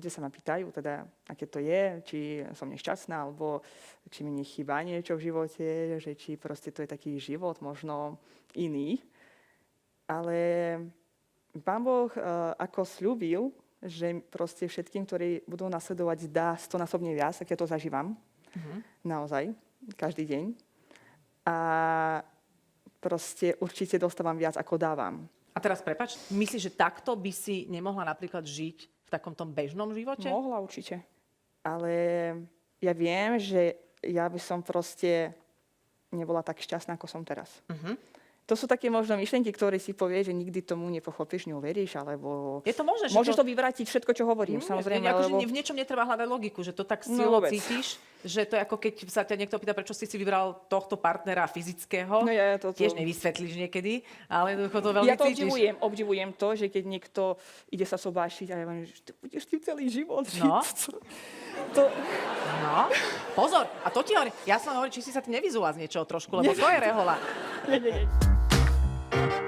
ľudia sa ma pýtajú, teda, aké to je, či som nešťastná, alebo či mi nechýba niečo v živote, že či proste to je taký život možno iný. Ale Pán Boh ako sľúbil, že proste všetkým, ktorí budú nasledovať, dá 100-násobne viac, tak ja to zažívam. Naozaj, každý deň. A proste určite dostávam viac, ako dávam. A teraz prepáč, myslíš, že takto by si nemohla napríklad žiť v takom tom bežnom živote? Mohla určite. Ale ja viem, že ja by som proste nebola tak šťastná, ako som teraz. To sú také možno myšlenky, ktoré si povieš, že nikdy tomu nepochopíš, neuveríš, alebo Je to možné, že môžeš to vyvrátiť všetko, čo hovorím, samozrejme. Akože Alebo... v niečom netreba hľadať logiku, že to tak No, vôbec. cítiš, že to je ako keď sa ťa niekto pýta, prečo si vybral tohto partnera fyzického. No ja to... Tiež nevysvetlíš niekedy, ale to veľmi Ja to cítiš. obdivujem to, že keď niekto ide sa sobášiť a ja vám, že ty budeš tým celý život žiť. No. No, Pozor, a to ti hovorím, ja som hovorím, či si sa ty nevyzula z niečoho trošku, lebo to je rehola. nie.